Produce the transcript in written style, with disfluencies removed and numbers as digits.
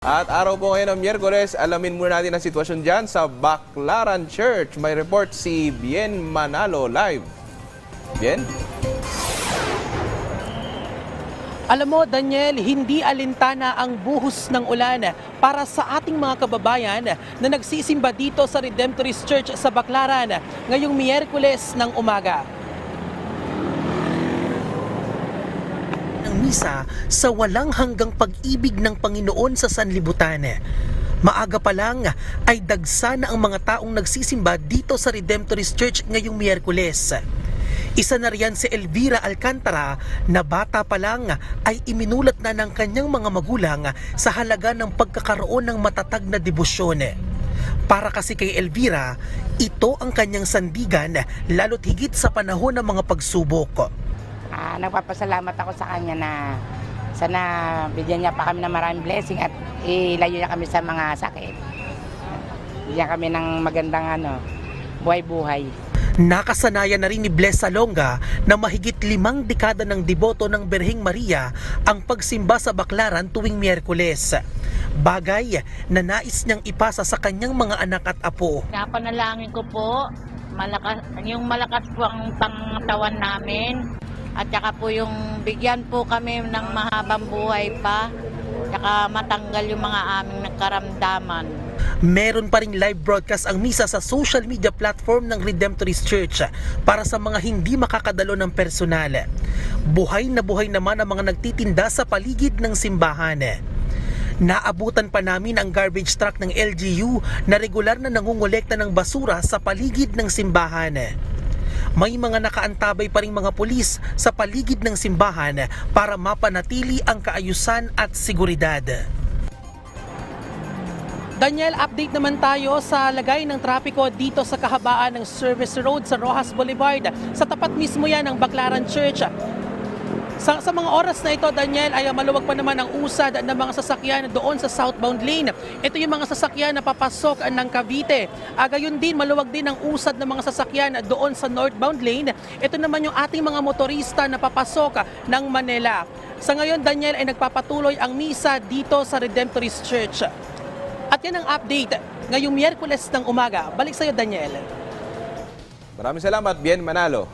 At araw po ngayon ng Miyerkules, alamin muna natin ang sitwasyon dyan sa Baclaran Church. May report si Bien Manalo live. Bien? Alam mo, Daniel, hindi alintana ang buhos ng ulan para sa ating mga kababayan na nagsisimba dito sa Redemptorist Church sa Baclaran ngayong Miyerkules ng umaga. Misa sa walang hanggang pag-ibig ng Panginoon sa sanlibutan. Maaga pa lang ay dagsa na ang mga taong nagsisimba dito sa Redemptorist Church ngayong Miyerkules. Isa na riyan si Elvira Alcantara na bata pa lang ay iminulat na ng kanyang mga magulang sa halaga ng pagkakaroon ng matatag na debosyon. Para kasi kay Elvira, ito ang kanyang sandigan lalo't higit sa panahon ng mga pagsubok. Nagpapasalamat ako sa kanya na sana bigyan niya pa kami ng maraming blessing at ilayo niya kami sa mga sakit. Bigyan kami ng magandang buhay-buhay. Nakasanayan na rin ni Bless Salonga na mahigit 5 dekada ng deboto ng Birheng Maria ang pagsimba sa Baclaran tuwing Miyerkules. Bagay na nais niyang ipasa sa kanyang mga anak at apo. Napanalangin ko po, malakas po ang pangtawan namin. At saka po yung bigyan po kami ng mahabang buhay pa, saka matanggal yung mga aming nagkaramdaman. Meron pa ring live broadcast ang misa sa social media platform ng Redemptorist Church para sa mga hindi makakadalo ng personal. Buhay na buhay naman ang mga nagtitinda sa paligid ng simbahan. Naabutan pa namin ang garbage truck ng LGU na regular na nangungulekta ng basura sa paligid ng simbahan. May mga nakaantabay pa ring mga pulis sa paligid ng simbahan para mapanatili ang kaayusan at seguridad. Daniel, update naman tayo sa lagay ng trapiko dito sa kahabaan ng Service Road sa Rojas Boulevard. Sa tapat mismo yan ng Baclaran Church. Sa mga oras na ito, Daniel, ay maluwag pa naman ang usad ng mga sasakyan doon sa southbound lane. Ito yung mga sasakyan na papasok ng Cavite. Gayon din, maluwag din ang usad ng mga sasakyan doon sa northbound lane. Ito naman yung ating mga motorista na papasok ng Manila. Sa ngayon, Daniel, ay nagpapatuloy ang misa dito sa Redemptorist Church. At yan ang update ngayong Miyerkules ng umaga. Balik sa iyo, Daniel. Maraming salamat, Bien Manalo.